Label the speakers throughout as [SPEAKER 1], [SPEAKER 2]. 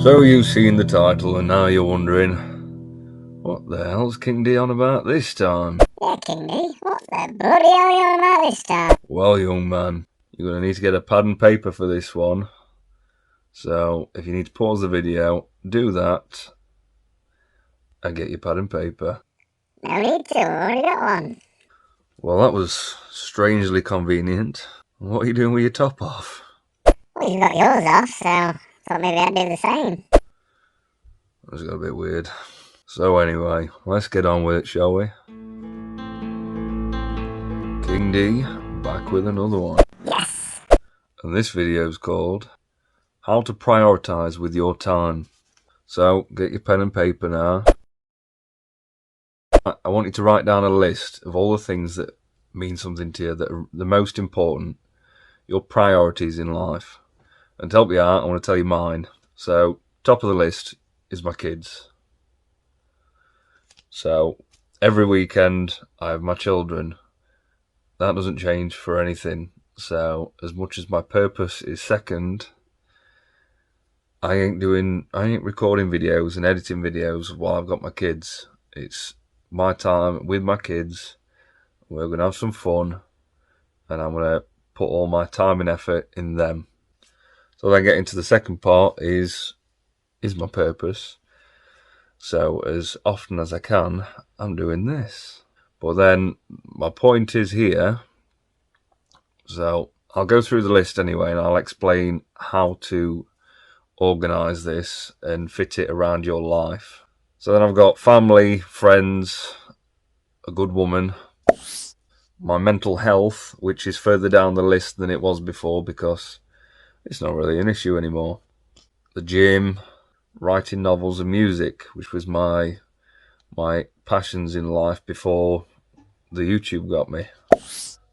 [SPEAKER 1] So you've seen the title and now you're wondering, what the hell's King D on about this time?
[SPEAKER 2] Yeah, King D, what the bloody hell are you on about this time?
[SPEAKER 1] Well, young man, you're going to need to get a pad and paper for this one. So if you need to pause the video, do that and get your pad and paper.
[SPEAKER 2] No need to, I've already got one.
[SPEAKER 1] Well, that was strangely convenient. What are you doing with your top off?
[SPEAKER 2] Well, you've got yours off, so thought maybe I'd do the same.
[SPEAKER 1] That got a bit weird. So anyway, let's get on with it, shall we? King D, back with another one.
[SPEAKER 2] Yes!
[SPEAKER 1] And this video is called How to Prioritize with Your Time. So get your pen and paper now. I want you to write down a list of all the things that mean something to you, that are the most important, your priorities in life. And to help you out, I want to tell you mine. So top of the list is my kids. So every weekend I have my children. That doesn't change for anything. So as much as my purpose is second, I ain't recording videos and editing videos while I've got my kids. It's my time with my kids. We're going to have some fun and I'm going to put all my time and effort in them. So then getting to the second part is my purpose. So as often as I can, I'm doing this. But then my point is here. So I'll go through the list anyway and I'll explain how to organize this and fit it around your life. So then I've got family, friends, a good woman, my mental health, which is further down the list than it was before because it's not really an issue anymore. The gym, writing novels and music, which was my passions in life before the YouTube got me.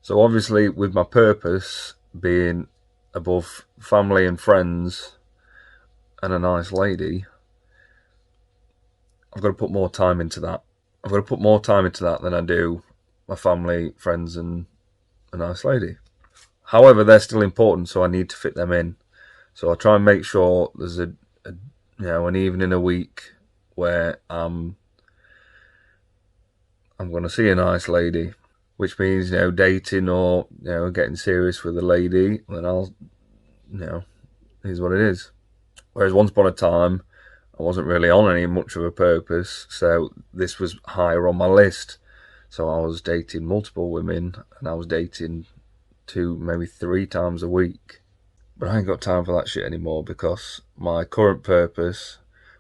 [SPEAKER 1] So obviously with my purpose being above family and friends and a nice lady, I've got to put more time into that. I've got to put more time into that than I do my family, friends and a nice lady. However, they're still important, so I need to fit them in. So I try and make sure there's an evening a week where I'm going to see a nice lady, which means dating or getting serious with a lady. Then I'll here's what it is. Whereas once upon a time, I wasn't really on any much of a purpose, so this was higher on my list. So I was dating multiple women, and I was dating 2, maybe 3 times a week. But I ain't got time for that shit anymore because my current purpose,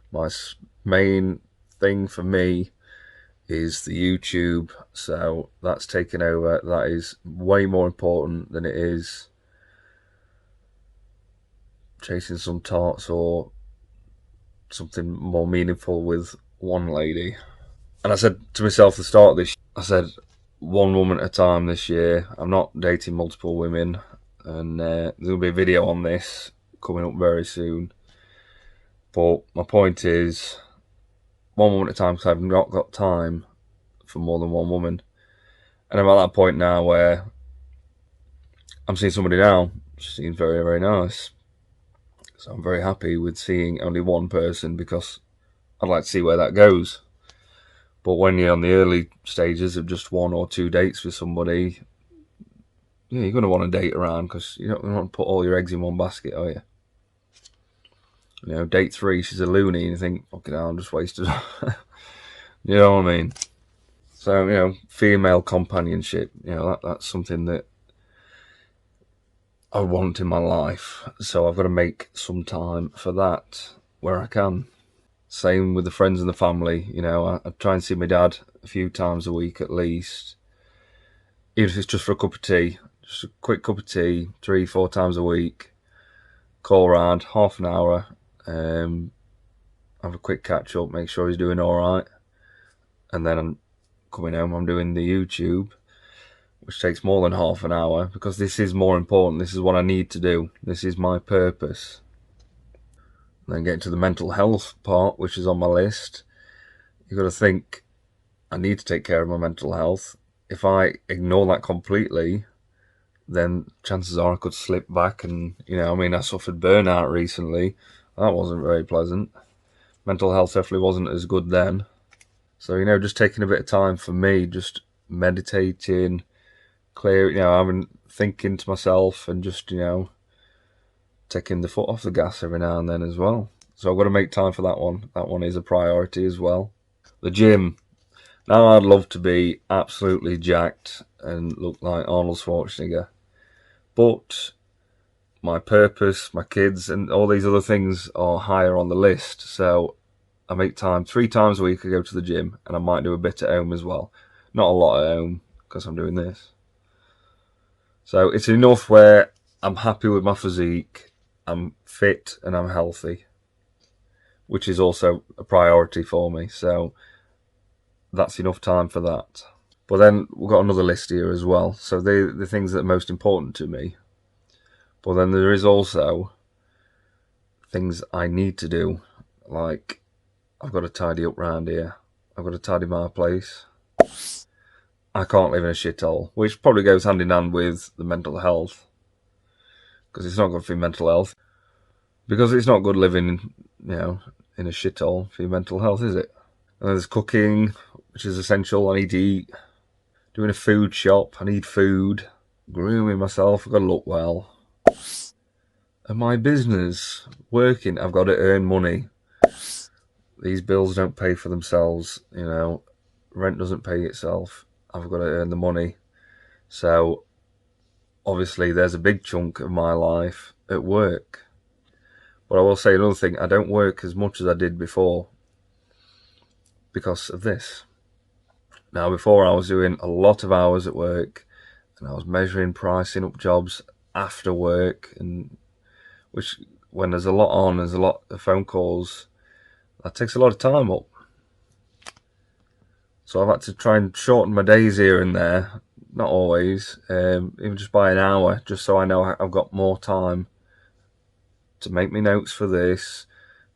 [SPEAKER 1] my main thing for me is the YouTube. So that's taken over. That is way more important than it is chasing some tarts or something more meaningful with one lady. And I said to myself at the start of this, I said, one woman at a time this year. I'm not dating multiple women, and there'll be a video on this coming up very soon. But my point is, one woman at a time, because I've not got time for more than one woman. And I'm at that point now where I'm seeing somebody now. She seems very, very nice. So I'm very happy with seeing only one person because I'd like to see where that goes. But when you're on the early stages of just 1 or 2 dates with somebody, you're going to want to date around because you don't want to put all your eggs in one basket, are you? Date 3, she's a loony, and you think, fucking hell, I'm just wasted. You know what I mean? So, female companionship, that's something that I want in my life. So I've got to make some time for that where I can. Same with the friends and the family. I try and see my dad a few times a week at least. Even if it's just for a cup of tea. Just a quick cup of tea, 3-4 times a week. Call around, half an hour. Have a quick catch up, make sure he's doing alright. And then I'm coming home, I'm doing the YouTube, which takes more than half an hour because this is more important. This is what I need to do. This is my purpose. Then getting to the mental health part, which is on my list. You've got to think, I need to take care of my mental health. If I ignore that completely, then chances are I could slip back and, I suffered burnout recently. that wasn't very pleasant. Mental health definitely wasn't as good then. So, just taking a bit of time for me, just meditating, having thinking to myself and just, taking the foot off the gas every now and then as well. So I've got to make time for that one. That one is a priority as well. The gym. Now I'd love to be absolutely jacked and look like Arnold Schwarzenegger. But my purpose, my kids, and all these other things are higher on the list. So I make time 3 times a week. I go to the gym, and I might do a bit at home as well. Not a lot at home because I'm doing this. So it's enough where I'm happy with my physique, I'm fit, and I'm healthy, which is also a priority for me. So that's enough time for that. But then we've got another list here as well. So the things that are most important to me. But then there is also things I need to do, like I've got to tidy up round here. I've got to tidy my place. I can't live in a shithole, which probably goes hand in hand with the mental health, because it's not good for your mental health. Because it's not good living, in a shithole for your mental health, is it? And there's cooking, which is essential. I need to eat. Doing a food shop, I need food. Grooming myself, I've got to look well. And my business, working, I've got to earn money. These bills don't pay for themselves, rent doesn't pay itself. I've got to earn the money. So obviously there's a big chunk of my life at work. But I will say another thing, I don't work as much as I did before because of this. Now, before I was doing a lot of hours at work, and I was measuring, pricing up jobs after work, and which, when there's a lot on, there's a lot of phone calls, that takes a lot of time up. So I've had to try and shorten my days here and there, not always, even just by an hour, just so I know I've got more time to make me notes for this,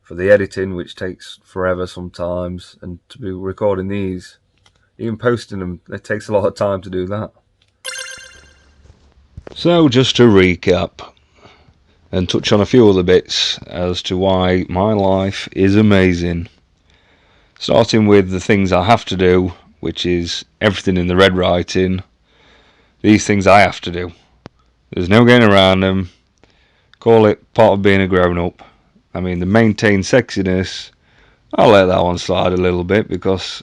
[SPEAKER 1] for the editing, which takes forever sometimes, and to be recording these. Even posting them, it takes a lot of time to do that. So just to recap and touch on a few other bits as to why my life is amazing. Starting with the things I have to do, which is everything in the red writing. These things I have to do. There's no getting around them. Call it part of being a grown-up. I mean, the maintain sexiness, I'll let that one slide a little bit because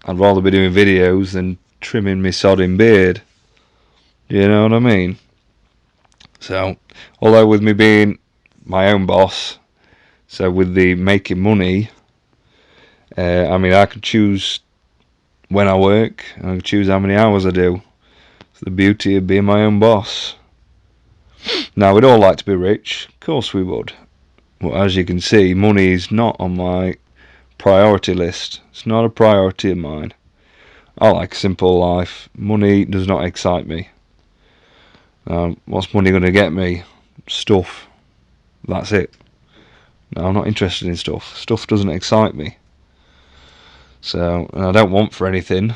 [SPEAKER 1] I'd rather be doing videos than trimming my sodding beard. Do you know what I mean? So, although with me being my own boss, so with the making money, I can choose when I work, and I can choose how many hours I do. It's the beauty of being my own boss. Now, we'd all like to be rich, of course we would. But as you can see, money is not on my priority list. It's not a priority of mine. I like a simple life. Money does not excite me. What's money going to get me? Stuff. That's it. No, I'm not interested in stuff. Stuff doesn't excite me. So, I don't want for anything.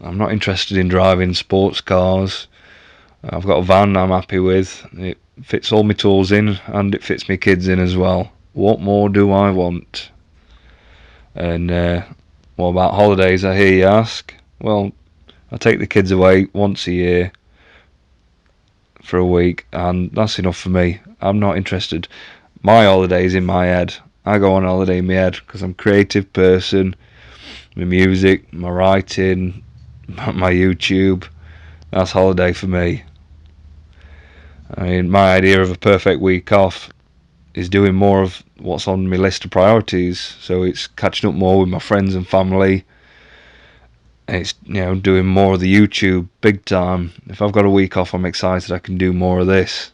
[SPEAKER 1] I'm not interested in driving sports cars. I've got a van I'm happy with. It fits all my tools in and it fits my kids in as well. What more do I want? And what about holidays, I hear you ask? Well, I take the kids away once a year for a week, and that's enough for me. I'm not interested. My holiday's in my head. I go on holiday in my head because I'm a creative person. My music, my writing, my YouTube, that's holiday for me. I mean, my idea of a perfect week off is doing more of what's on my list of priorities. So it's catching up more with my friends and family. It's doing more of the YouTube big time. If I've got a week off, I'm excited I can do more of this.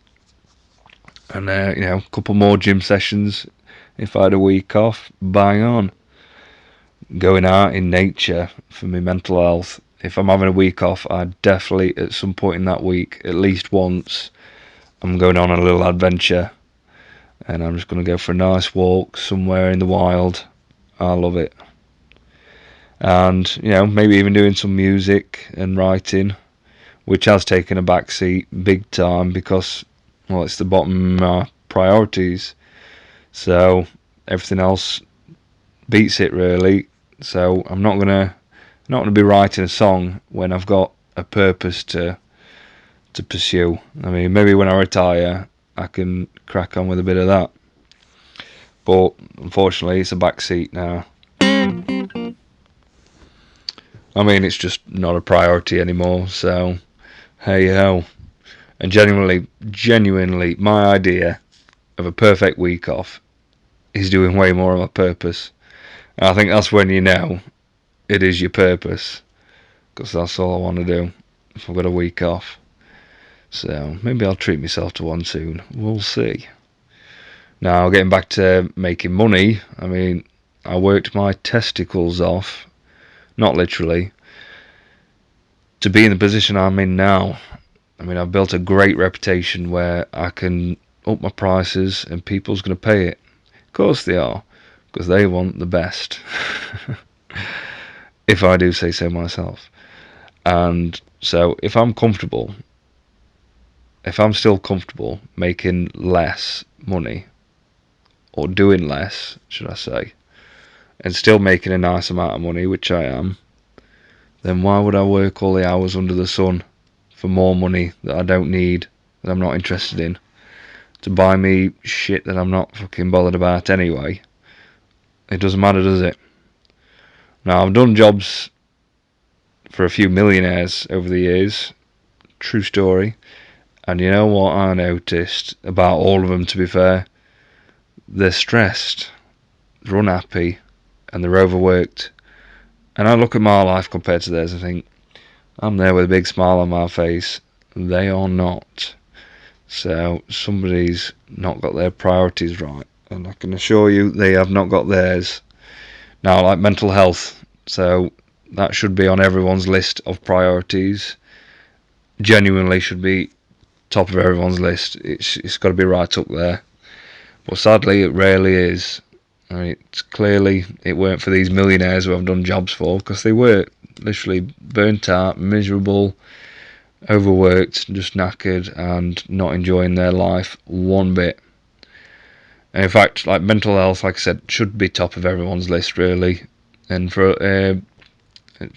[SPEAKER 1] And a couple more gym sessions. If I had a week off, bang on. Going out in nature for my mental health. If I'm having a week off, I definitely at some point in that week, at least once, I'm going on a little adventure. And I'm just going to go for a nice walk somewhere in the wild. I love it. And, maybe even doing some music and writing, which has taken a backseat big time because, well, it's the bottom of my priorities. So everything else beats it really. So I'm not gonna be writing a song when I've got a purpose to pursue. I mean, maybe when I retire, I can crack on with a bit of that. But unfortunately, it's a backseat now. I mean, it's just not a priority anymore. So hey ho. And genuinely, my idea of a perfect week off is doing way more on my purpose. And I think that's when you know it is your purpose, because that's all I want to do if I've got a week off. So maybe I'll treat myself to one soon. We'll see. Now, getting back to making money, I mean, I worked my testicles off, not literally, to be in the position I'm in now. I mean, I've built a great reputation where I can up my prices and people's going to pay it. Of course they are, because they want the best. If I do say so myself. And so if I'm still comfortable making less money, or doing less, should I say, and still making a nice amount of money, which I am, then why would I work all the hours under the sun for more money that I don't need, that I'm not interested in, to buy me shit that I'm not fucking bothered about anyway? It doesn't matter, does it? Now, I've done jobs for a few millionaires over the years, true story, and you know what I noticed about all of them, to be fair? They're stressed, they're unhappy, and they're overworked. And I look at my life compared to theirs and think, I'm there with a big smile on my face. They are not. So somebody's not got their priorities right. And I can assure you they have not got theirs. Now, like mental health. So that should be on everyone's list of priorities. Genuinely should be top of everyone's list. It's got to be right up there. But sadly, it rarely is. I mean, it's clearly it weren't for these millionaires who I've done jobs for, because they were literally burnt out, miserable, overworked, just knackered, and not enjoying their life one bit. And in fact, like mental health, like I said, should be top of everyone's list really, and for it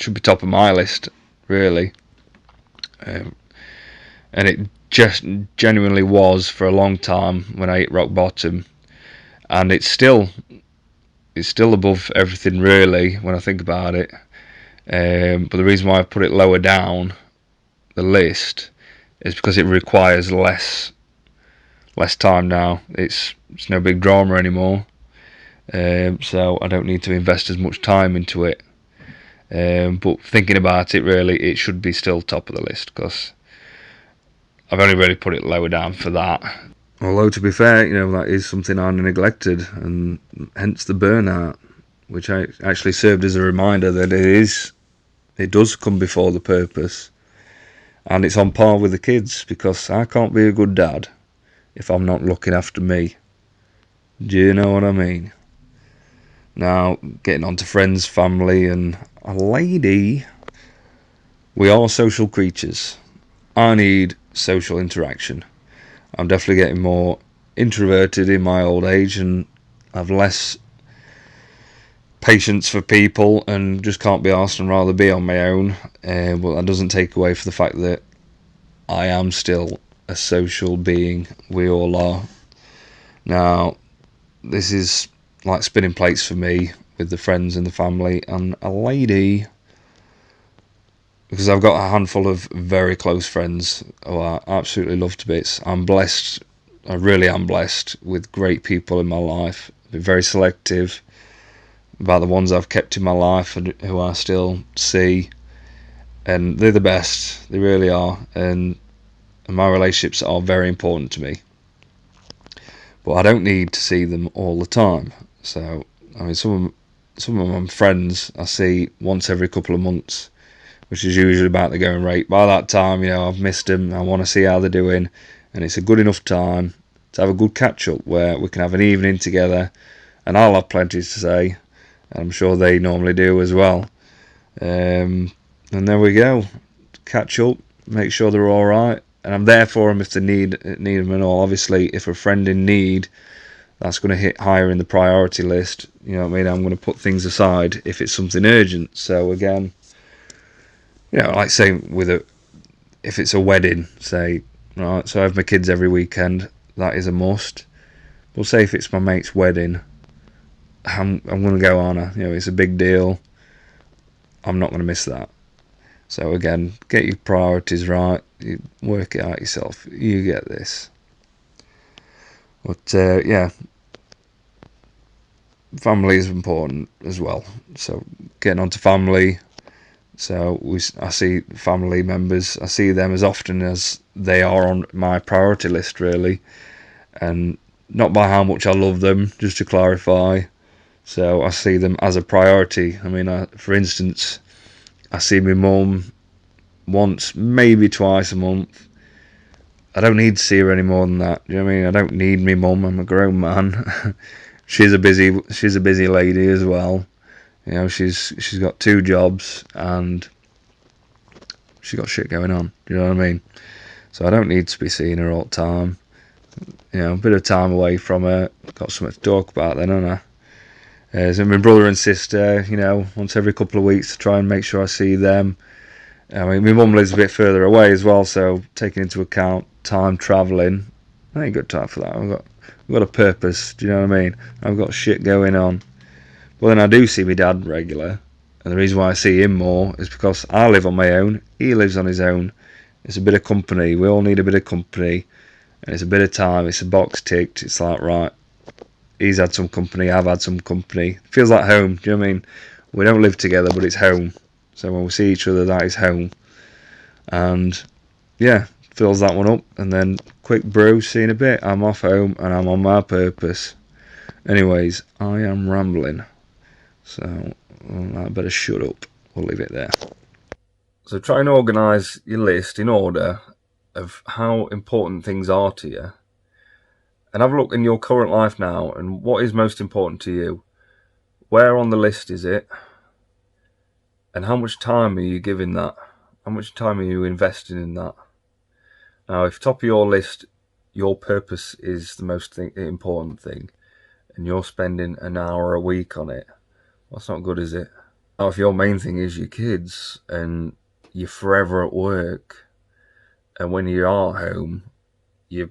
[SPEAKER 1] should be top of my list really. And it just genuinely was for a long time when I hit rock bottom, and it's still above everything really when I think about it. But the reason why I put it lower down the list is because it requires less time now. It's no big drama anymore, so I don't need to invest as much time into it. But thinking about it, really, it should be still top of the list, because I've only really put it lower down for that. Although, to be fair, that is something I neglected, and hence the burnout, which I actually served as a reminder that it does come before the purpose, and it's on par with the kids, because I can't be a good dad if I'm not looking after me. Do you know what I mean? Now, getting on to friends, family, and a lady, we are social creatures. I need social interaction. I'm definitely getting more introverted in my old age, and have less patience for people, and just can't be arsed and rather be on my own. But that doesn't take away from the fact that I am still a social being. We all are. Now, this is like spinning plates for me with the friends and the family and a lady, because I've got a handful of very close friends who I absolutely love to bits. I'm blessed. I really am blessed with great people in my life. I've been very selective about the ones I've kept in my life and who I still see, and they're the best. They really are, and my relationships are very important to me. But I don't need to see them all the time. So, I mean, some of my friends I see once every couple of months, which is usually about the going rate. By that time, I've missed them. I want to see how they're doing, and it's a good enough time to have a good catch up where we can have an evening together, and I'll have plenty to say, and I'm sure they normally do as well. And there we go, catch up, make sure they're all right, and I'm there for them if they need them and all. Obviously, if a friend in need, that's going to hit higher in the priority list. You know what I mean? I'm going to put things aside if it's something urgent. So again, like say if it's a wedding, say, right, so I have my kids every weekend, that is a must. But say if it's my mate's wedding, I'm going to go on it's a big deal. I'm not going to miss that. So again, get your priorities right. You work it out yourself. You get this. But family is important as well. So getting on to family. So I see family members. I see them as often as they are on my priority list, really, and not by how much I love them. Just to clarify, so I see them as a priority. I mean, for instance, I see my mum once, maybe twice a month. I don't need to see her any more than that. Do you know what I mean? I don't need my mum. I'm a grown man. she's a busy lady as well. She's got 2 jobs and she's got shit going on. Do you know what I mean? So I don't need to be seeing her all the time. A bit of time away from her. Got something to talk about then, haven't I? So my brother and sister, once every couple of weeks to try and make sure I see them. I mean, my mum lives a bit further away as well, so taking into account time travelling, I ain't got time for that. I've got a purpose. Do you know what I mean? I've got shit going on. But then I do see my dad regular, and the reason why I see him more is because I live on my own. He lives on his own. It's a bit of company. We all need a bit of company, and it's a bit of time. It's a box ticked. It's like, right, he's had some company. I've had some company. It feels like home. Do you know what I mean? We don't live together, but it's home. So when we see each other, that is home. And yeah, fills that one up. And then quick brew, see in a bit. I'm off home and I'm on my purpose. Anyways, I am rambling. So I better shut up. We'll leave it there. So try and organise your list in order of how important things are to you. And have a look in your current life now and what is most important to you. Where on the list is it? And how much time are you giving that? How much time are you investing in that? Now, if top of your list, your purpose is the most important thing, and you're spending an hour a week on it, that's not good, is it? Now, if your main thing is your kids, and you're forever at work, and when you are home, you're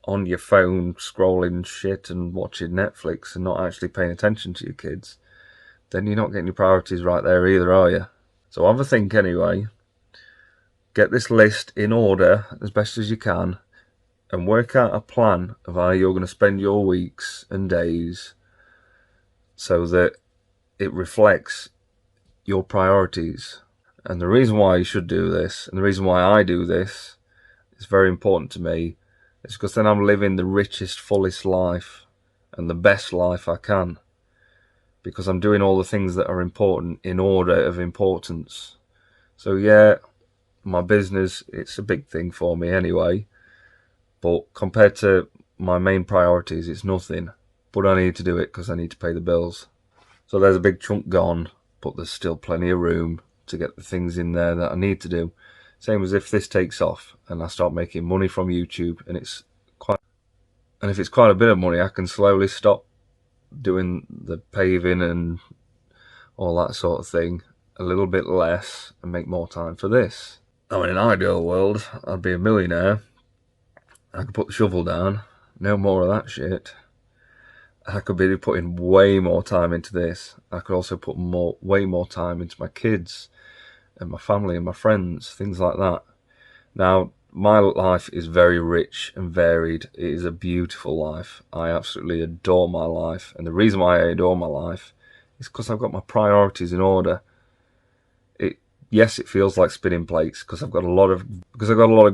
[SPEAKER 1] on your phone scrolling shit and watching Netflix and not actually paying attention to your kids, then you're not getting your priorities right there either, are you? So have a think anyway. Get this list in order as best as you can and work out a plan of how you're going to spend your weeks and days so that it reflects your priorities. And the reason why you should do this, and the reason why I do this, is very important to me. It's because then I'm living the richest, fullest life and the best life I can. Because I'm doing all the things that are important in order of importance. So yeah, my business, it's a big thing for me anyway. But compared to my main priorities, it's nothing. But I need to do it because I need to pay the bills. So there's a big chunk gone, but there's still plenty of room to get the things in there that I need to do. Same as if this takes off and I start making money from YouTube, and if it's quite a bit of money, I can slowly stop doing the paving and all that sort of thing a little bit less and make more time for this. Now, in an ideal world, I'd be a millionaire. I could put the shovel down, no more of that shit. I could be putting way more time into this. I could also put way more time into my kids and my family and my friends, things like that. Now, my life is very rich and varied. It is a beautiful life. I absolutely adore my life. And the reason why I adore my life is because I've got my priorities in order. Yes, it feels like spinning plates because I've got a lot of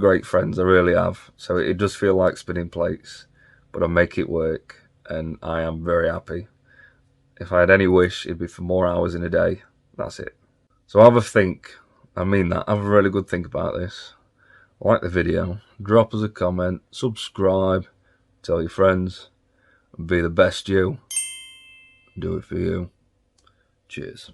[SPEAKER 1] great friends. I really have. So it does feel like spinning plates, but I make it work, and I am very happy. If I had any wish, it'd be for more hours in a day. That's it. So have a think. I mean that. Have a really good think about this. Like the video, drop us a comment, subscribe, tell your friends, and be the best you. Do it for you. Cheers.